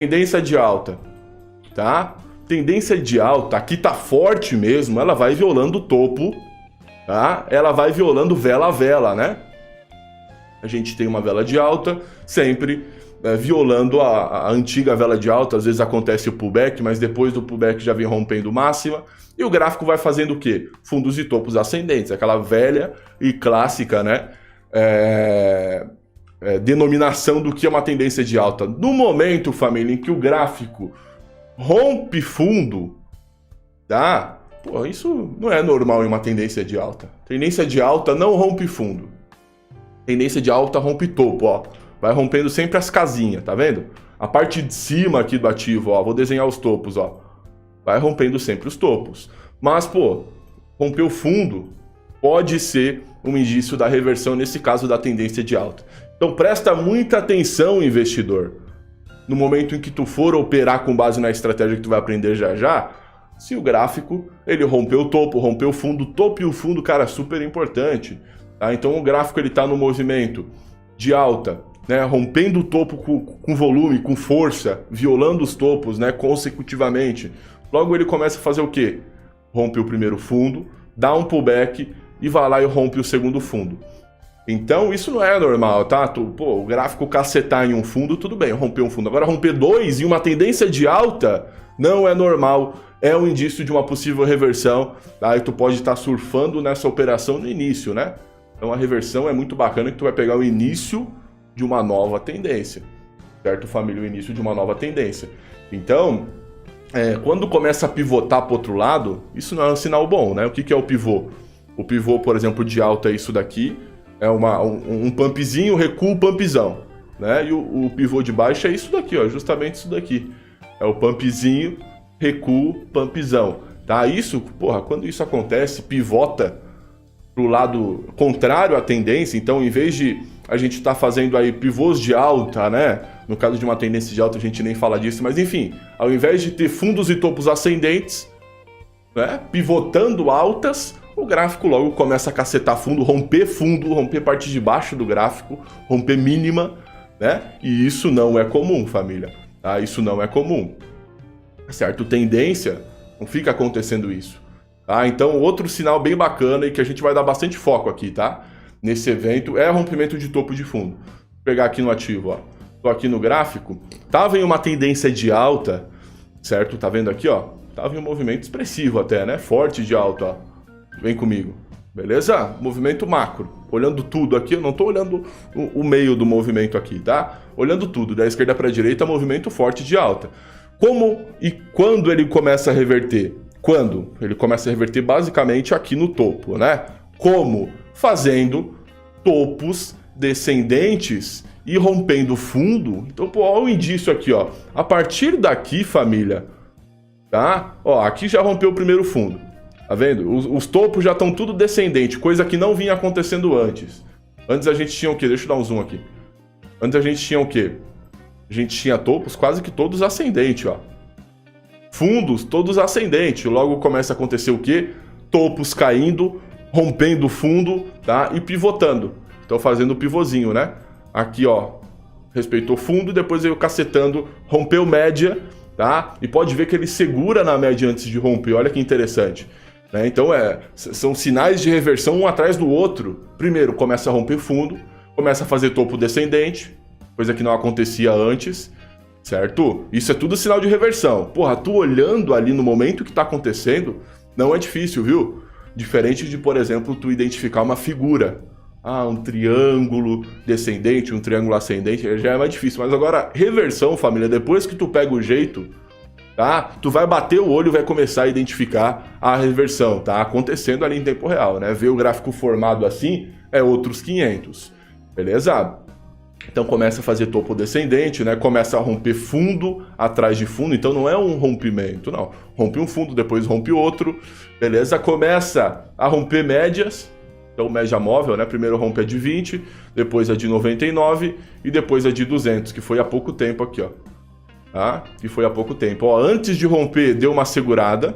Tendência de alta, tá? Tendência de alta, aqui tá forte mesmo, ela vai violando o topo, tá? Ela vai violando vela a vela, né? A gente tem uma vela de alta, sempre violando a antiga vela de alta, às vezes acontece o pullback, mas depois do pullback já vem rompendo máxima, e o gráfico vai fazendo o quê? Fundos e topos ascendentes, aquela velha e clássica, né? Denominação do que é uma tendência de alta. No momento, família, em que o gráfico rompe fundo, tá? Pô, isso não é normal em uma tendência de alta. Tendência de alta não rompe fundo. Tendência de alta rompe topo, ó. Vai rompendo sempre as casinhas, tá vendo? A parte de cima aqui do ativo, ó. Vou desenhar os topos, ó. Vai rompendo sempre os topos. Mas, pô, rompeu fundo pode ser um indício da reversão, nesse caso da tendência de alta. Então presta muita atenção, investidor. No momento em que tu for operar com base na estratégia que tu vai aprender já já, se o gráfico, ele rompeu o topo, rompeu o fundo, o topo e o fundo, cara, super importante. Tá? Então o gráfico ele tá no movimento de alta, né, rompendo o topo com volume, com força, violando os topos, né, consecutivamente. Logo ele começa a fazer o quê? Rompe o primeiro fundo, dá um pullback e vai lá e rompe o segundo fundo. Então isso não é normal, tá? O gráfico cacetar em um fundo, tudo bem, romper um fundo. Agora romper dois em uma tendência de alta não é normal, é um indício de uma possível reversão. Tá? E tu pode estar surfando nessa operação no início, né? Então a reversão é muito bacana, que tu vai pegar o início de uma nova tendência, certo, família? O início de uma nova tendência. Então, quando começa a pivotar para o outro lado, isso não é um sinal bom, né? O que é o pivô? O pivô, por exemplo, de alta é isso daqui, é um pumpzinho, recuo, pumpzão, né? E o pivô de baixo é isso daqui, ó, justamente isso daqui. É o pumpzinho, recuo, pumpzão, tá? Isso, porra, quando isso acontece, pivota pro lado contrário à tendência, então em vez de a gente estar fazendo aí pivôs de alta, né? No caso de uma tendência de alta a gente nem fala disso, mas enfim, ao invés de ter fundos e topos ascendentes, né? Pivotando altas, o gráfico logo começa a cacetar fundo, romper parte de baixo do gráfico, romper mínima, né? E isso não é comum, família, tá? Isso não é comum, certo? Tendência, não fica acontecendo isso. Tá? Então, outro sinal bem bacana e que a gente vai dar bastante foco aqui, tá? Nesse evento, é rompimento de topo de fundo. Vou pegar aqui no ativo, ó. Tô aqui no gráfico. Tava em uma tendência de alta, certo? Tá vendo aqui, ó? Tava em um movimento expressivo até, né? Forte de alta, ó. Vem comigo. Beleza? Movimento macro. Olhando tudo aqui, eu não tô olhando o meio do movimento aqui, tá? Olhando tudo, da esquerda para a direita, movimento forte de alta. Como e quando ele começa a reverter? Quando? Ele começa a reverter basicamente aqui no topo, né? Como? Fazendo topos descendentes e rompendo fundo. Então, pô, olha o indício aqui, ó. A partir daqui, família, tá? Ó, aqui já rompeu o primeiro fundo. Tá vendo? Os topos já estão tudo descendente, coisa que não vinha acontecendo antes. Antes a gente tinha o quê? Deixa eu dar um zoom aqui. Antes a gente tinha o quê? A gente tinha topos quase que todos ascendentes, ó. Fundos todos ascendentes. Logo começa a acontecer o quê? Topos caindo, rompendo o fundo, tá? E pivotando. Então fazendo o pivôzinho, né? Aqui, ó, respeitou fundo, depois veio cacetando, rompeu média, tá? E pode ver que ele segura na média antes de romper. Olha que interessante. Né? Então são sinais de reversão um atrás do outro. Primeiro começa a romper fundo, começa a fazer topo descendente, coisa que não acontecia antes, certo? Isso é tudo sinal de reversão. Porra, tu olhando ali no momento que tá acontecendo, não é difícil, viu? Diferente de, por exemplo, tu identificar uma figura. Ah, um triângulo descendente, um triângulo ascendente, já é mais difícil. Mas agora, reversão, família, depois que tu pega o jeito, tá? Tu vai bater o olho e vai começar a identificar a reversão, tá? Acontecendo ali em tempo real, né? Ver o gráfico formado assim é outros 500, beleza? Então começa a fazer topo descendente, né? Começa a romper fundo atrás de fundo, então não é um rompimento, não. Rompe um fundo, depois rompe outro, beleza? Começa a romper médias, então média móvel, né? Primeiro rompe a de 20, depois a de 99 e depois a de 200, que foi há pouco tempo aqui, ó. Tá? Que foi há pouco tempo. Ó, antes de romper, deu uma segurada.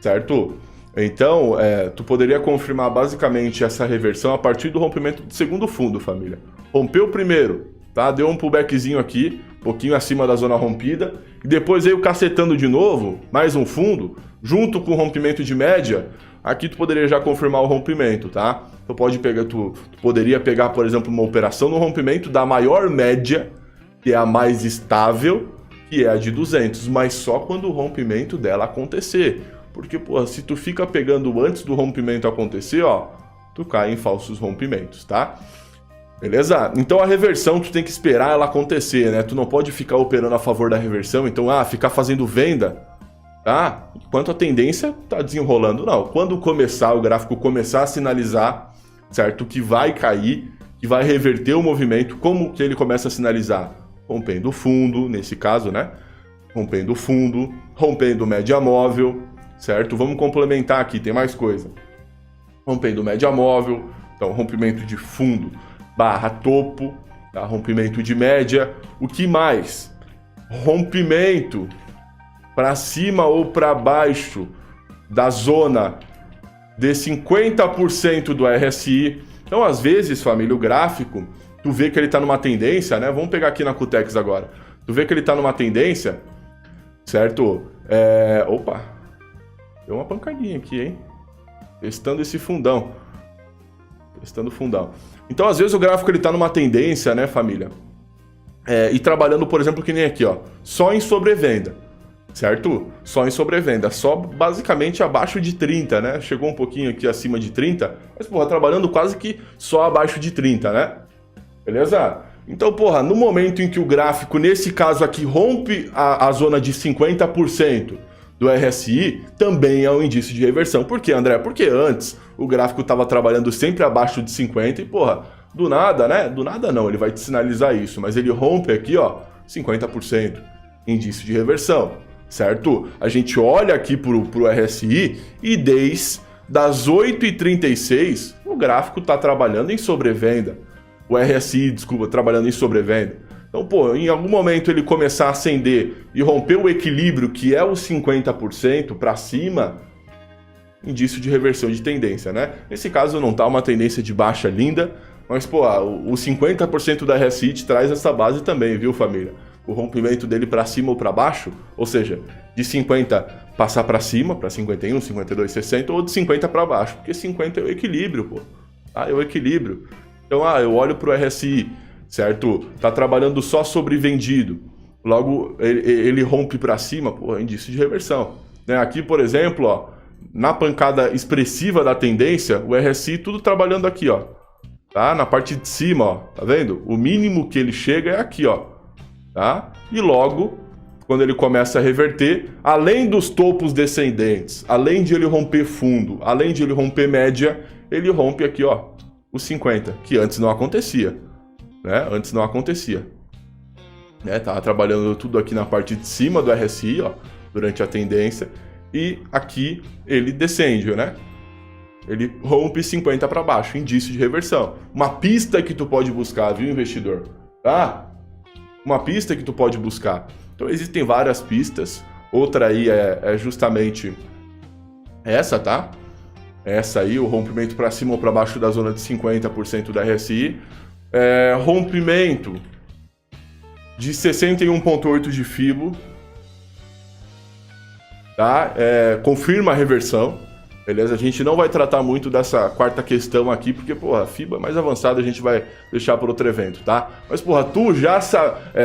Certo? Então, tu poderia confirmar basicamente essa reversão a partir do rompimento do segundo fundo, família. Rompeu o primeiro, tá? Deu um pullbackzinho aqui, um pouquinho acima da zona rompida, e depois veio cacetando de novo, mais um fundo, junto com o rompimento de média. Aqui tu poderia já confirmar o rompimento, tá? Tu poderia pegar, por exemplo, uma operação no rompimento da maior média, que é a mais estável, que é a de 200, mas só quando o rompimento dela acontecer. Porque, pô, se tu fica pegando antes do rompimento acontecer, ó, tu cai em falsos rompimentos, tá? Beleza? Então a reversão tu tem que esperar ela acontecer, né? Tu não pode ficar operando a favor da reversão, então, ficar fazendo venda, tá? Enquanto a tendência tá desenrolando, não. Quando começar, o gráfico começar a sinalizar, certo? Que vai cair, que vai reverter o movimento, como que ele começa a sinalizar? Rompendo o fundo, nesse caso, né? Rompendo o fundo, rompendo média móvel, certo? Vamos complementar aqui, tem mais coisa. Rompendo média móvel, então rompimento de fundo barra topo, tá? Rompimento de média. O que mais? Rompimento para cima ou para baixo da zona de 50% do RSI. Então, às vezes, família, o gráfico, tu vê que ele está numa tendência, né? Vamos pegar aqui na Cutex agora. Tu vê que ele está numa tendência, certo? Opa, deu uma pancadinha aqui, hein? Testando esse fundão. Testando o fundão. Então, às vezes, o gráfico ele está numa tendência, né, família? E trabalhando, por exemplo, que nem aqui, ó, só em sobrevenda, certo? Só em sobrevenda, só basicamente abaixo de 30, né? Chegou um pouquinho aqui acima de 30, mas, porra, trabalhando quase que só abaixo de 30, né? Beleza? Então, porra, no momento em que o gráfico, nesse caso aqui, rompe a zona de 50% do RSI, também é um indício de reversão. Por quê, André? Porque antes o gráfico estava trabalhando sempre abaixo de 50 e, porra, do nada, né? Do nada não, ele vai te sinalizar isso, mas ele rompe aqui, ó, 50%, indício de reversão, certo? A gente olha aqui pro RSI e desde das 8h36 o gráfico está trabalhando em sobrevenda. O RSI, desculpa, trabalhando em sobrevenda. Então, pô, em algum momento ele começar a acender e romper o equilíbrio, que é os 50% para cima, indício de reversão de tendência, né? Nesse caso não tá uma tendência de baixa linda, mas, pô, o 50% da RSI te traz essa base também, viu, família? O rompimento dele para cima ou para baixo, ou seja, de 50 passar para cima, para 51, 52, 60, ou de 50 para baixo, porque 50 é o equilíbrio, pô. É o equilíbrio. Então, eu olho pro RSI, certo? Tá trabalhando só sobrevendido. Logo, ele rompe para cima, pô, é indício de reversão. Né? Aqui, por exemplo, ó, na pancada expressiva da tendência, o RSI tudo trabalhando aqui, ó. Tá? Na parte de cima, ó. Tá vendo? O mínimo que ele chega é aqui, ó. Tá? E logo, quando ele começa a reverter, além dos topos descendentes, além de ele romper fundo, além de ele romper média, ele rompe aqui, ó, os 50, que antes não acontecia, né? Antes não acontecia. Né? Tava trabalhando tudo aqui na parte de cima do RSI, ó, durante a tendência, e aqui ele descende, né? Ele rompe 50 para baixo, indício de reversão. Uma pista que tu pode buscar, viu, investidor? Tá? Uma pista que tu pode buscar. Então existem várias pistas. Outra aí é justamente essa, tá? Essa aí, o rompimento para cima ou para baixo da zona de 50% da RSI. Rompimento de 61,8 de Fibo. Tá? Confirma a reversão. Beleza? A gente não vai tratar muito dessa quarta questão aqui, porque, porra, a FIBA é mais avançada, a gente vai deixar para outro evento, tá? Mas, porra, tu já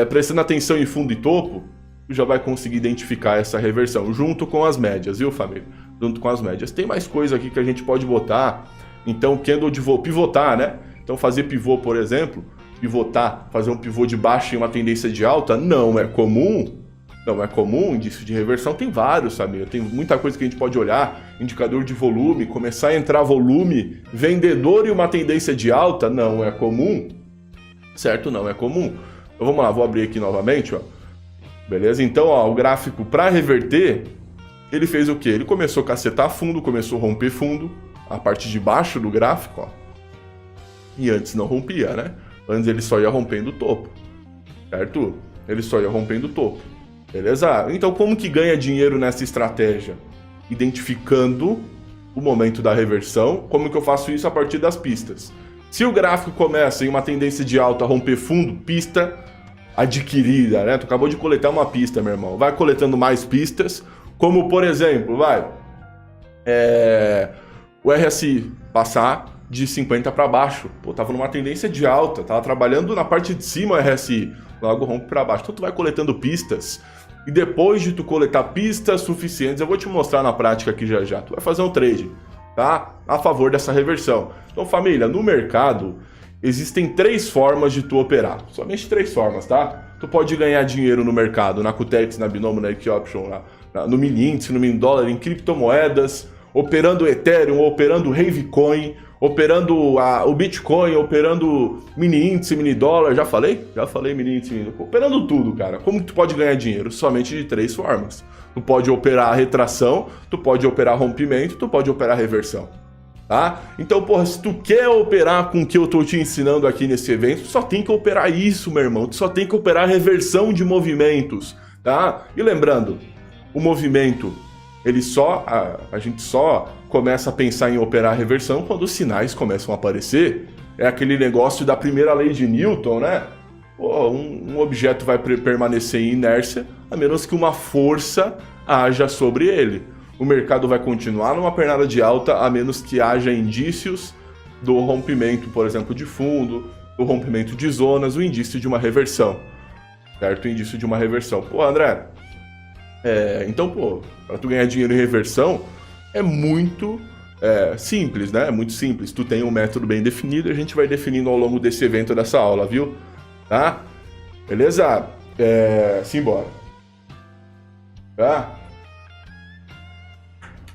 prestando atenção em fundo e topo, tu já vai conseguir identificar essa reversão, junto com as médias, viu, família? Junto com as médias. Tem mais coisa aqui que a gente pode botar. Então, candle de pivotar, né? Então, fazer pivô, por exemplo, pivotar, fazer um pivô de baixa em uma tendência de alta, não é comum. Não é comum, indício de reversão tem vários, família. Tem muita coisa que a gente pode olhar, indicador de volume, começar a entrar volume, vendedor e uma tendência de alta, não é comum, certo? Não é comum. Então vamos lá, vou abrir aqui novamente, ó. Beleza? Então, ó, o gráfico para reverter, ele fez o quê? Ele começou a cacetar fundo, começou a romper fundo, a parte de baixo do gráfico, ó. E antes não rompia, né? Antes ele só ia rompendo o topo, certo? Ele só ia rompendo o topo. Beleza? Então, como que ganha dinheiro nessa estratégia? Identificando o momento da reversão. Como que eu faço isso? A partir das pistas. Se o gráfico começa em uma tendência de alta a romper fundo, pista adquirida, né? Tu acabou de coletar uma pista, meu irmão. Vai coletando mais pistas, como por exemplo, o RSI passar de 50 para baixo. Pô, tava numa tendência de alta, tava trabalhando na parte de cima o RSI, logo rompe para baixo. Então tu vai coletando pistas, e depois de tu coletar pistas suficientes, eu vou te mostrar na prática aqui já. Tu vai fazer um trade, tá? A favor dessa reversão. Então, família, no mercado existem 3 formas de tu operar. Somente 3 formas, tá? Tu pode ganhar dinheiro no mercado, na Cutex, na Binomo, na Equioption, no mini índice, no mini dólar, em criptomoedas, operando Ethereum, operando Ravecoin, operando o Bitcoin, operando mini índice, mini dólar. Já falei? Já falei mini índice, mini dólar. Operando tudo, cara. Como que tu pode ganhar dinheiro? Somente de 3 formas. Tu pode operar a retração, tu pode operar rompimento, tu pode operar reversão. Tá? Então, porra, se tu quer operar com o que eu tô te ensinando aqui nesse evento, tu só tem que operar isso, meu irmão. Tu só tem que operar reversão de movimentos, tá? E lembrando, o movimento, a gente só começa a pensar em operar reversão quando os sinais começam a aparecer. É aquele negócio da primeira lei de Newton, né? Pô, um objeto vai permanecer em inércia a menos que uma força haja sobre ele. O mercado vai continuar numa pernada de alta a menos que haja indícios do rompimento, por exemplo, de fundo, do rompimento de zonas, o indício de uma reversão, certo? O indício de uma reversão. Pô, André, então, pô, para tu ganhar dinheiro em reversão é muito simples, né? É muito simples. Tu tem um método bem definido e a gente vai definindo ao longo desse evento, dessa aula, viu? Tá? Beleza? Simbora. Tá?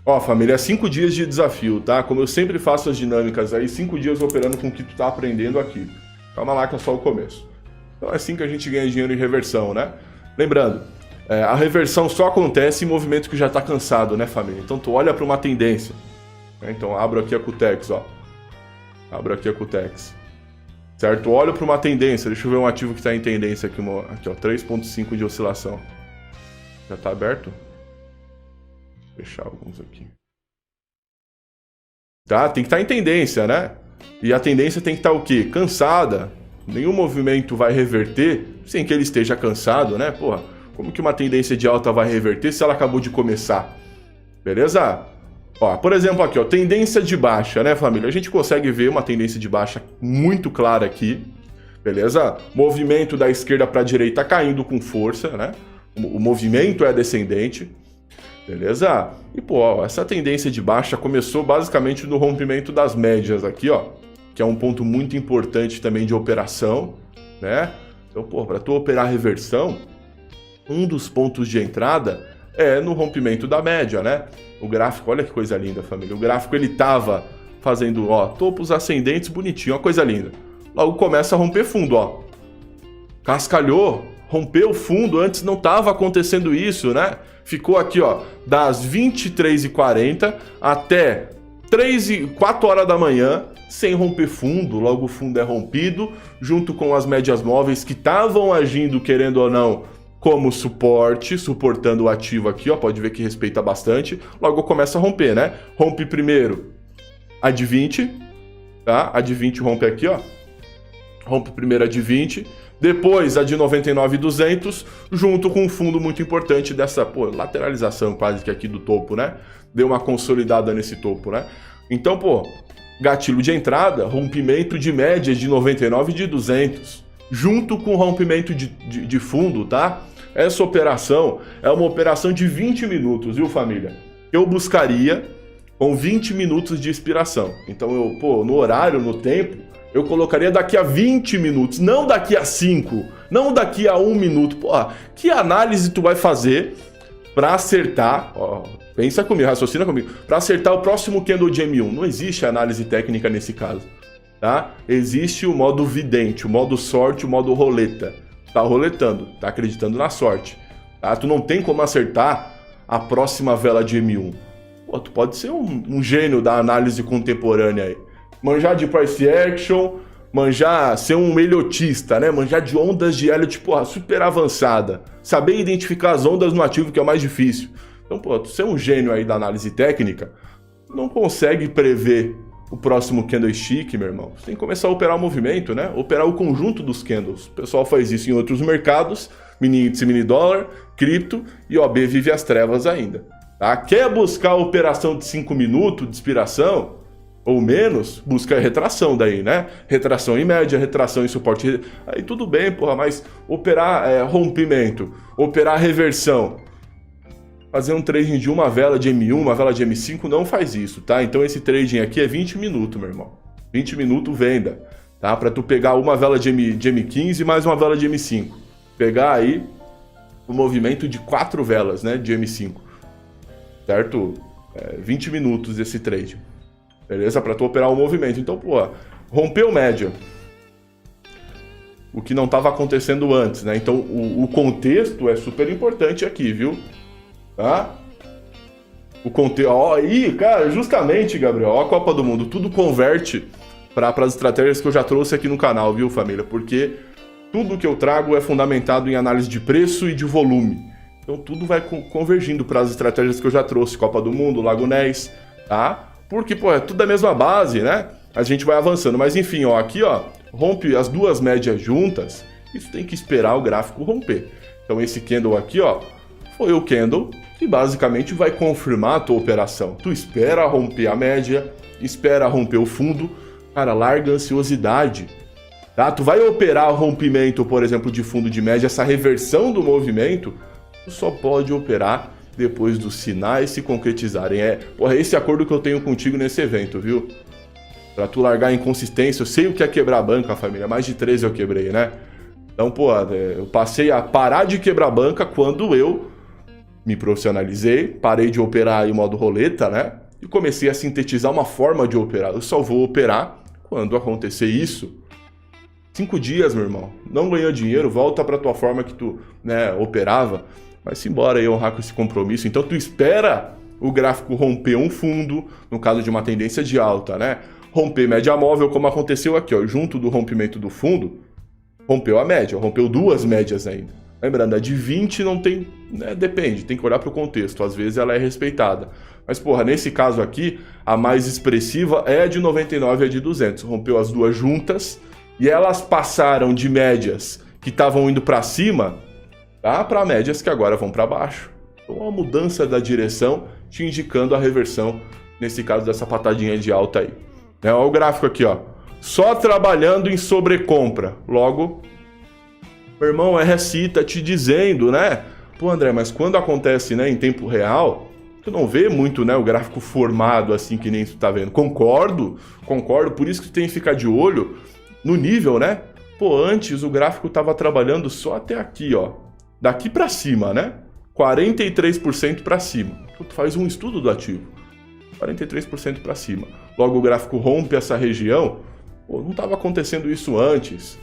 Ó, família, 5 dias de desafio, tá? Como eu sempre faço as dinâmicas aí, 5 dias operando com o que tu tá aprendendo aqui. Calma lá que é só o começo. Então é assim que a gente ganha dinheiro em reversão, né? Lembrando, a reversão só acontece em movimento que já tá cansado, né, família? Então tu olha para uma tendência. Né? Então abro aqui a Cutex, ó. Abro aqui a Cutex. Certo? Olho para uma tendência. Deixa eu ver um ativo que tá em tendência aqui, aqui ó, 3.5 de oscilação. Já tá aberto? Fechar alguns aqui. Tá? Tem que estar em tendência, né? E a tendência tem que estar o quê? Cansada. Nenhum movimento vai reverter sem que ele esteja cansado, né? Porra, como que uma tendência de alta vai reverter se ela acabou de começar? Beleza? Ó, por exemplo aqui, ó, tendência de baixa, né, família? A gente consegue ver uma tendência de baixa muito clara aqui. Beleza? Movimento da esquerda para a direita caindo com força, né? O movimento é descendente. Beleza? E, pô, ó, essa tendência de baixa começou basicamente no rompimento das médias aqui, ó. Que é um ponto muito importante também de operação, né? Então, pô, para tu operar reversão, um dos pontos de entrada é no rompimento da média, né? O gráfico, olha que coisa linda, família. O gráfico, ele tava fazendo, ó, topos ascendentes, bonitinho, ó, coisa linda. Logo começa a romper fundo, ó. Cascalhou, rompeu o fundo, antes não tava acontecendo isso, né? Ficou aqui, ó, das 23h40 até 4 horas da manhã, sem romper fundo. Logo o fundo é rompido, junto com as médias móveis que estavam agindo, querendo ou não, como suporte, suportando o ativo aqui, ó, pode ver que respeita bastante. Logo começa a romper, né? Rompe primeiro a de 20, tá? A de 20 rompe aqui, ó. Rompe primeiro a de 20, depois a de 99,200, junto com um fundo muito importante dessa, pô, lateralização quase que aqui do topo, né? Deu uma consolidada nesse topo, né? Então, pô, gatilho de entrada, rompimento de média de 99 de 200, junto com rompimento de fundo, tá? Essa operação é uma operação de 20 minutos, viu, família? Eu buscaria com 20 minutos de expiração. Então, eu, pô, no horário, no tempo, eu colocaria daqui a 20 minutos, não daqui a 5, não daqui a 1 minuto. Pô, que análise tu vai fazer para acertar, ó, pensa comigo, raciocina comigo, para acertar o próximo candle de M1? Não existe análise técnica nesse caso, tá? Existe o modo vidente, o modo sorte, o modo roleta. Tá roletando, tá acreditando na sorte, tá? Tu não tem como acertar a próxima vela de M1. Pô, tu pode ser um gênio da análise contemporânea aí. Manjar de price action, manjar, ser um melhotista, né? Manjar de ondas de Elliott, porra, super avançada. Saber identificar as ondas no ativo, que é o mais difícil. Então, pô, tu ser um gênio aí da análise técnica, não consegue prever o próximo candlestick, meu irmão, você tem que começar a operar o movimento, né? Operar o conjunto dos candles. O pessoal faz isso em outros mercados, mini índice, mini dólar, cripto, e OB vive as trevas ainda. Tá? Quer buscar a operação de 5 minutos de expiração, ou menos, busca retração daí, né? Retração em média, retração em suporte. Aí tudo bem, porra, mas operar rompimento, operar reversão, fazer um trading de uma vela de M1, uma vela de M5, não faz isso, tá? Então esse trading aqui é 20 minutos, meu irmão. 20 minutos venda, tá? Pra tu pegar uma vela de M15 mais uma vela de M5. Pegar aí o movimento de 4 velas, né? De M5. Certo? 20 minutos esse trade. Beleza? Pra tu operar o movimento. Então, pô, rompeu média. O que não estava acontecendo antes, né? Então, o contexto é super importante aqui, viu? Tá? O contexto... Ó, aí, cara, justamente, Gabriel, ó, a Copa do Mundo, tudo converte para as estratégias que eu já trouxe aqui no canal, viu, família? Porque tudo que eu trago é fundamentado em análise de preço e de volume. Então, tudo vai convergindo para as estratégias que eu já trouxe. Copa do Mundo, Lago Ness, tá? Porque, pô, é tudo da mesma base, né? A gente vai avançando. Mas, enfim, ó, aqui, ó, rompe as duas médias juntas, isso tem que esperar o gráfico romper. Então, esse candle aqui, ó, foi o candle que basicamente vai confirmar a tua operação. Tu espera romper a média, espera romper o fundo, cara, larga a ansiosidade, tá? Tu vai operar o rompimento, por exemplo, de fundo de média, essa reversão do movimento, tu só pode operar depois dos sinais se concretizarem. Porra, esse acordo que eu tenho contigo nesse evento, viu? Pra tu largar a inconsistência, eu sei o que é quebrar a banca, família, mais de 13 eu quebrei, né? Então, pô, eu passei a parar de quebrar a banca quando eu me profissionalizei, parei de operar em modo roleta, né? E comecei a sintetizar uma forma de operar. Eu só vou operar quando acontecer isso. 5 dias, meu irmão. Não ganhou dinheiro, volta pra tua forma que tu, né, operava. Vai-se embora aí honrar com esse compromisso. Então tu espera o gráfico romper um fundo, no caso de uma tendência de alta, né? Romper média móvel, como aconteceu aqui, ó. Junto do rompimento do fundo, rompeu a média, rompeu duas médias ainda. Lembrando, a de 20 não tem, né, depende, tem que olhar para o contexto, às vezes ela é respeitada. Mas, porra, nesse caso aqui, a mais expressiva é a de 99 e a de 200. Rompeu as duas juntas e elas passaram de médias que estavam indo para cima, tá, para médias que agora vão para baixo. Então, uma mudança da direção te indicando a reversão, nesse caso dessa patadinha de alta aí. Olha o gráfico aqui, ó. Só trabalhando em sobrecompra. Logo, meu irmão, RSI tá te dizendo, né? Pô, André, mas quando acontece, né, em tempo real, tu não vê muito, né, o gráfico formado assim que nem tu tá vendo. Concordo, por isso que tu tem que ficar de olho no nível, né? Pô, antes o gráfico tava trabalhando só até aqui, ó. Daqui para cima, né? 43% para cima. Então, tu faz um estudo do ativo. 43% para cima. Logo o gráfico rompe essa região. Pô, não estava acontecendo isso antes,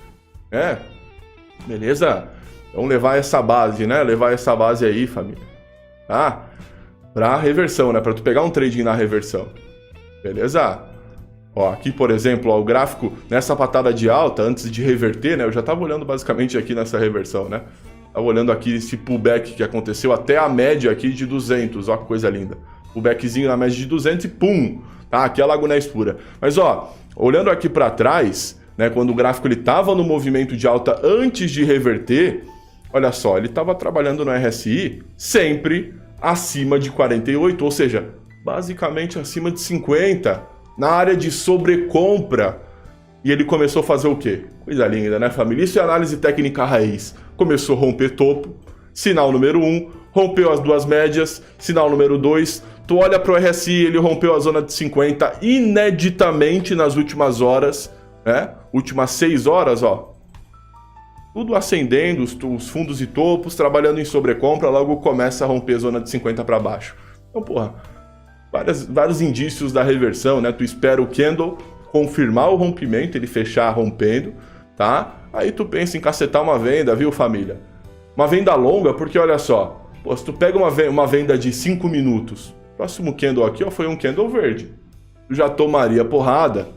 né? Beleza? Vamos levar essa base, né? Levar essa base aí, família. Tá? Pra reversão, né? Pra tu pegar um trading na reversão. Beleza? Ó, aqui, por exemplo, ó, o gráfico nessa patada de alta, antes de reverter, né? Eu já tava olhando basicamente aqui nessa reversão, né? Tava olhando aqui esse pullback que aconteceu até a média aqui de 200. Ó, que coisa linda. Pullbackzinho na média de 200 e pum! Tá? Aqui é a Lago Ness pura. Mas, ó, olhando aqui pra trás, né? Quando o gráfico ele tava no movimento de alta antes de reverter, olha só, ele tava trabalhando no RSI sempre acima de 48, ou seja, basicamente acima de 50, na área de sobrecompra. E ele começou a fazer o quê? Coisa linda, né, família? Isso é análise técnica raiz. Começou a romper topo, sinal número 1, rompeu as duas médias, sinal número 2, tu olha para o RSI, ele rompeu a zona de 50 ineditamente nas últimas horas, né? Últimas 6 horas, ó. Tudo acendendo, os fundos e topos, trabalhando em sobrecompra, logo começa a romper a zona de 50 para baixo. Então, porra, vários indícios da reversão, né? Tu espera o candle confirmar o rompimento, ele fechar rompendo, tá? Aí tu pensa em cacetar uma venda, viu, família? Uma venda longa, porque olha só, pô, se tu pega uma venda de 5 minutos, próximo candle aqui, ó, foi um candle verde. Tu já tomaria porrada,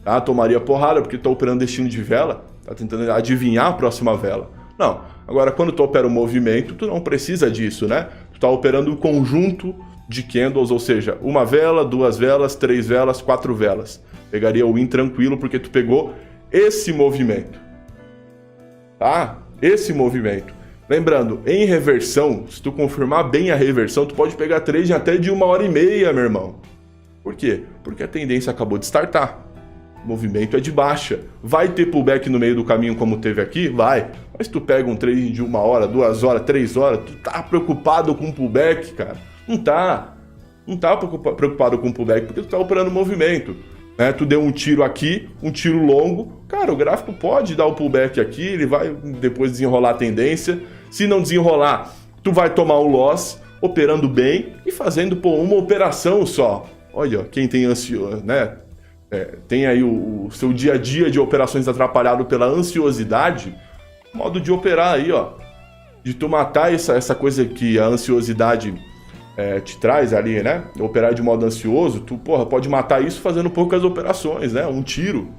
tá? Tomaria porrada porque tá operando destino de vela, tá tentando adivinhar a próxima vela. Não, agora quando tu opera o movimento, tu não precisa disso, né? Tu tá operando o conjunto de candles, ou seja, uma vela, 2 velas, 3 velas, 4 velas. Pegaria o win tranquilo porque tu pegou esse movimento. Tá? Esse movimento. Lembrando, em reversão, se tu confirmar bem a reversão, tu pode pegar trade até de 1h30, meu irmão. Por quê? Porque a tendência acabou de startar. O movimento é de baixa. Vai ter pullback no meio do caminho como teve aqui? Vai. Mas tu pega um trade de 1 hora, 2 horas, 3 horas, tu tá preocupado com pullback, cara? Não tá. Não tá preocupado com pullback porque tu tá operando movimento. Né? Tu deu um tiro aqui, um tiro longo. Cara, o gráfico pode dar o pullback aqui, ele vai depois desenrolar a tendência. Se não desenrolar, tu vai tomar o loss, operando bem e fazendo uma operação só. Olha, quem tem ansioso, né? Tem aí o seu dia a dia de operações atrapalhado pela ansiosidade, modo de operar aí, ó. De tu matar essa coisa que a ansiosidade te traz ali, né? Operar de modo ansioso, tu, pode matar isso fazendo poucas operações, né? Um tiro,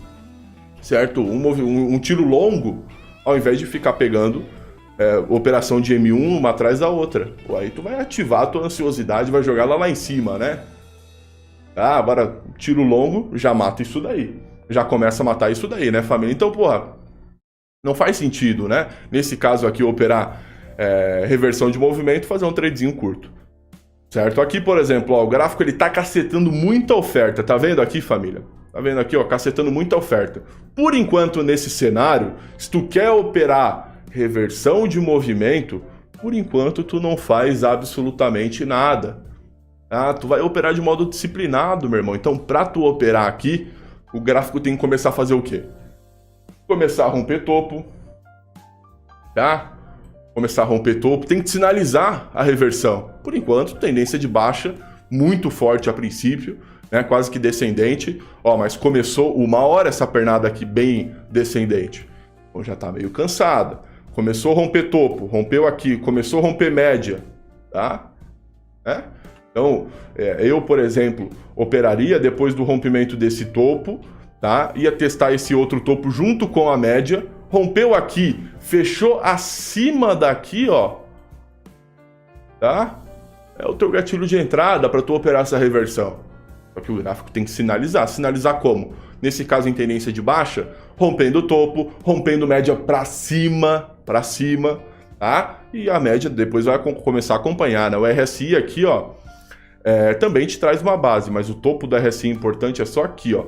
certo? Um tiro longo, ao invés de ficar pegando operação de M1 uma atrás da outra. Pô, aí tu vai ativar a tua ansiosidade, vai jogar lá em cima, né? Ah, agora tiro longo já mata isso daí. Já começa a matar isso daí, né, família? Então, não faz sentido, né? Nesse caso aqui, operar reversão de movimento, fazer um tradezinho curto. Certo? Aqui, por exemplo, ó, o gráfico ele tá cacetando muita oferta. Tá vendo aqui, família? Tá vendo aqui, ó, cacetando muita oferta. Por enquanto, nesse cenário, se tu quer operar reversão de movimento, por enquanto tu não faz absolutamente nada. Ah, tu vai operar de modo disciplinado, meu irmão. Então, para tu operar aqui, o gráfico tem que começar a fazer o quê? Começar a romper topo, tá? Começar a romper topo, tem que sinalizar a reversão. Por enquanto, tendência de baixa, muito forte a princípio, né? Quase que descendente. Ó, mas começou 1 hora essa pernada aqui bem descendente. Então já tá meio cansada. Começou a romper topo, rompeu aqui, começou a romper média, tá? Então, eu, por exemplo, operaria depois do rompimento desse topo, tá? Ia testar esse outro topo junto com a média, rompeu aqui, fechou acima daqui, ó, tá? É o teu gatilho de entrada para tu operar essa reversão. Só que o gráfico tem que sinalizar. Sinalizar como? Nesse caso, em tendência de baixa, rompendo o topo, rompendo média para cima, tá? E a média depois vai começar a acompanhar, né? O RSI aqui, ó, também te traz uma base, mas o topo do RSI importante é só aqui, ó.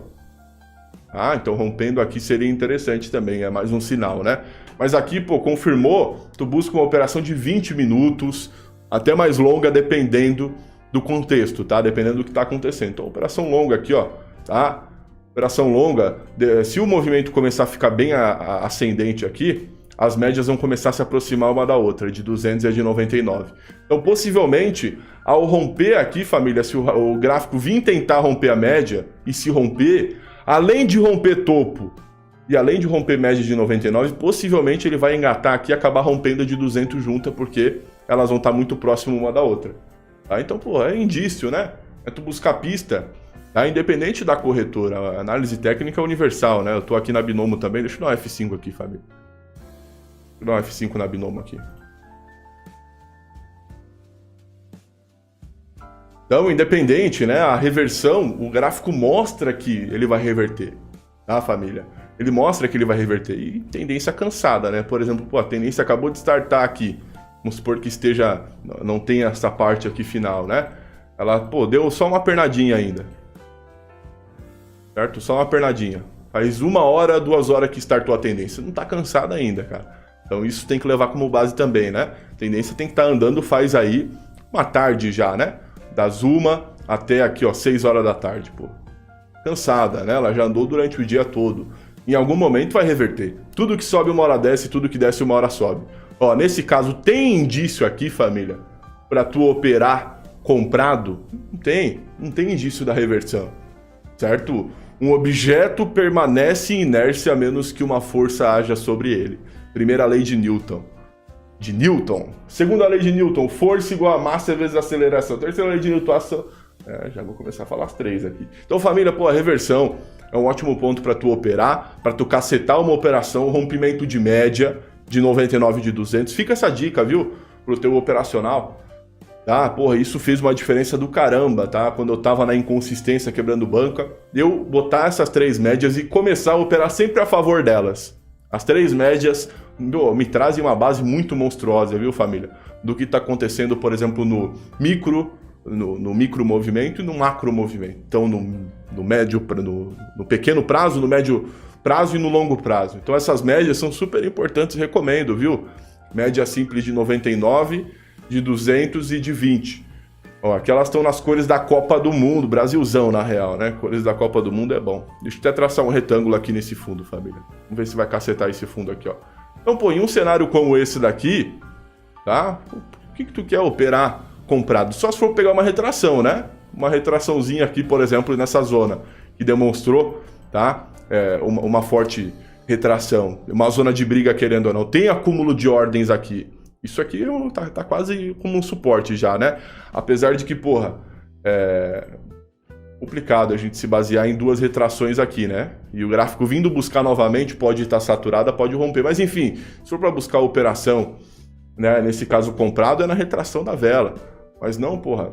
Ah, então rompendo aqui seria interessante também, é mais um sinal, né? Mas aqui, confirmou, tu busca uma operação de 20 minutos, até mais longa, dependendo do contexto, tá? Dependendo do que tá acontecendo. Então, operação longa aqui, ó, tá? Operação longa, se o movimento começar a ficar bem ascendente aqui, as médias vão começar a se aproximar uma da outra, de 200 e a de 99. Então, possivelmente, ao romper aqui, família, se o gráfico vir tentar romper a média, e se romper, além de romper topo e além de romper média de 99, possivelmente ele vai engatar aqui e acabar rompendo a de 200 junta, porque elas vão estar muito próximas uma da outra. Tá? Então, é indício, né? É tu buscar pista, tá? Independente da corretora. A análise técnica é universal, né? Eu tô aqui na Binomo também. Deixa eu dar um F5 aqui, família. Deixa eu dar um F5 na Binomo aqui. Então, independente, né? A reversão, o gráfico mostra que ele vai reverter, tá, família? Ele mostra que ele vai reverter. E tendência cansada, né? Por exemplo, a tendência acabou de startar aqui. Vamos supor que não tenha essa parte aqui final, né? Ela, deu só uma pernadinha ainda. Certo? Só uma pernadinha. Faz 1 hora, 2 horas que startou a tendência. Não tá cansada ainda, cara. Então isso tem que levar como base também, né? A tendência tem que estar andando, faz aí uma tarde já, né? Das 1 até aqui, ó, 6 horas da tarde, Cansada, né? Ela já andou durante o dia todo. Em algum momento vai reverter. Tudo que sobe 1 hora desce, tudo que desce 1 hora sobe. Ó, nesse caso, tem indício aqui, família, para tu operar comprado? Não tem indício da reversão, certo? Um objeto permanece em inércia a menos que uma força haja sobre ele. Primeira lei de Newton. Segunda lei de Newton, força igual a massa vezes aceleração. Terceira lei de Newton, ação. Já vou começar a falar as 3 aqui. Então, família, a reversão é um ótimo ponto para tu operar, para tu cacetar uma operação, rompimento de média de 99 de 200. Fica essa dica, viu? Pro teu operacional. tá? Porra, isso fez uma diferença do caramba, tá? Quando eu tava na inconsistência quebrando banca, eu botar essas 3 médias e começar a operar sempre a favor delas. As 3 médias me trazem uma base muito monstruosa, viu, família? Do que tá acontecendo, por exemplo, no micro movimento e no macro movimento. Então, no pequeno prazo, no médio prazo e no longo prazo. Então, essas médias são super importantes, recomendo, viu? Média simples de 99, de 200 e de 20. Ó, aqui elas estão nas cores da Copa do Mundo, Brasilzão, na real, né? Cores da Copa do Mundo é bom. Deixa eu até traçar um retângulo aqui nesse fundo, família. Vamos ver se vai cacetar esse fundo aqui, ó. Então, pô, em um cenário como esse daqui, tá? O que tu quer operar comprado? Só se for pegar uma retração, né? Uma retraçãozinha aqui, por exemplo, nessa zona, que demonstrou, tá? Uma forte retração, uma zona de briga, querendo ou não. Tem acúmulo de ordens aqui. Isso aqui tá quase como um suporte já, né? Apesar de que, porra, complicado a gente se basear em 2 retrações aqui, né? E o gráfico vindo buscar novamente, pode estar saturada, pode romper. Mas enfim, se for para buscar a operação, né, nesse caso comprado, é na retração da vela. Mas não, porra,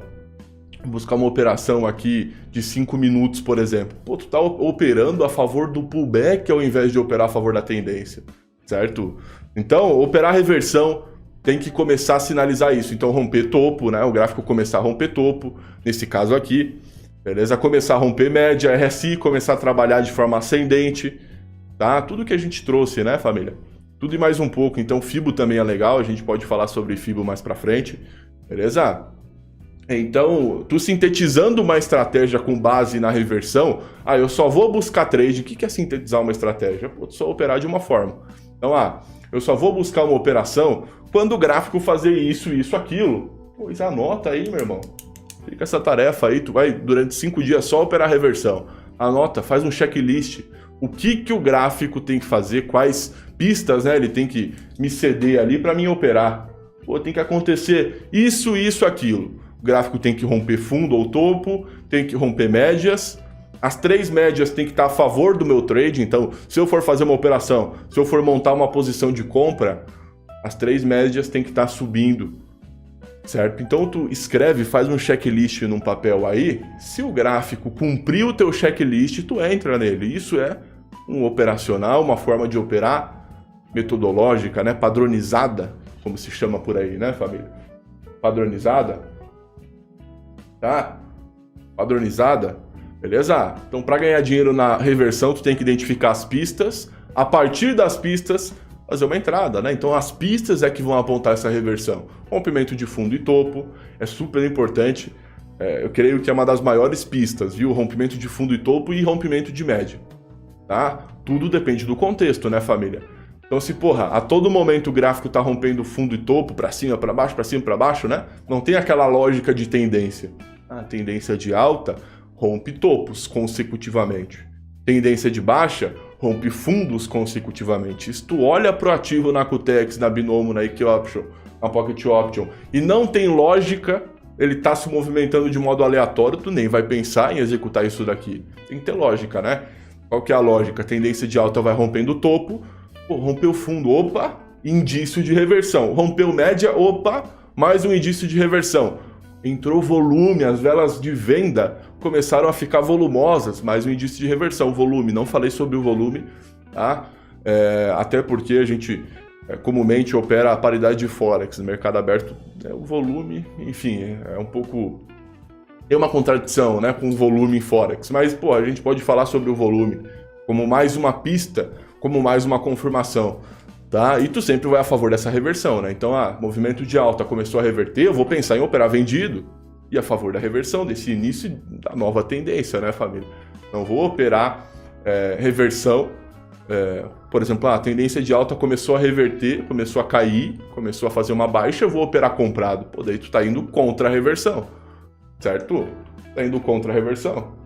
buscar uma operação aqui de 5 minutos, por exemplo. Pô, tu tá operando a favor do pullback ao invés de operar a favor da tendência, certo? Então, operar reversão tem que começar a sinalizar isso. Então, romper topo, né? O gráfico começar a romper topo, nesse caso aqui, beleza? Começar a romper média, RSI, começar a trabalhar de forma ascendente, tá? Tudo que a gente trouxe, né, família? Tudo e mais um pouco. Então, FIBO também é legal, a gente pode falar sobre FIBO mais pra frente, beleza? Então, tu sintetizando uma estratégia com base na reversão, eu só vou buscar trade. O que é sintetizar uma estratégia? Pô, só operar de uma forma. Então, eu só vou buscar uma operação quando o gráfico fazer isso, isso, aquilo. Pois anota aí, meu irmão. Fica essa tarefa aí, tu vai durante 5 dias só operar reversão. Anota, faz um checklist. O que o gráfico tem que fazer, quais pistas, né, ele tem que me ceder ali para mim operar. Pô, tem que acontecer isso, isso, aquilo. O gráfico tem que romper fundo ou topo, tem que romper médias. As 3 médias tem que estar a favor do meu trade. Então, se eu for fazer uma operação, se eu for montar uma posição de compra, as 3 médias tem que estar subindo, certo? Então, tu escreve, faz um checklist num papel aí. Se o gráfico cumprir o teu checklist, tu entra nele. Isso é um operacional, uma forma de operar metodológica, né? Padronizada, como se chama por aí, né, família? Padronizada. Tá? Padronizada, beleza? Então, para ganhar dinheiro na reversão, tu tem que identificar as pistas. A partir das pistas, fazer uma entrada, né? Então, as pistas é que vão apontar essa reversão. Rompimento de fundo e topo é super importante. Eu creio que é uma das maiores pistas, viu? Rompimento de fundo e topo e rompimento de média, tá? Tudo depende do contexto, né, família? Então, se, porra, a todo momento o gráfico tá rompendo fundo e topo, para cima, para baixo, para cima, para baixo, né? Não tem aquela lógica de tendência. A tendência de alta rompe topos consecutivamente. Tendência de baixa rompe fundos consecutivamente. Se tu olha pro ativo na Cutex, na Binomo, na Equioption, na Pocket Option, e não tem lógica, ele tá se movimentando de modo aleatório, tu nem vai pensar em executar isso daqui. Tem que ter lógica, né? Qual que é a lógica? Tendência de alta vai rompendo o topo, rompeu fundo, opa, indício de reversão. Rompeu média, opa, mais um indício de reversão. Entrou volume, as velas de venda começaram a ficar volumosas, mais um indício de reversão. Volume, não falei sobre o volume, tá? Até porque a gente comumente opera a paridade de Forex. No mercado aberto, o volume, enfim, é um pouco... Tem uma contradição, né, com o volume em Forex. Mas, pô, a gente pode falar sobre o volume como mais uma pista, como mais uma confirmação. Tá? E tu sempre vai a favor dessa reversão, né? Então, movimento de alta começou a reverter, eu vou pensar em operar vendido e a favor da reversão, desse início da nova tendência, né, família? Não vou operar reversão, por exemplo, a tendência de alta começou a reverter, começou a cair, começou a fazer uma baixa, eu vou operar comprado. Pô, daí tu tá indo contra a reversão, certo? Tá indo contra a reversão.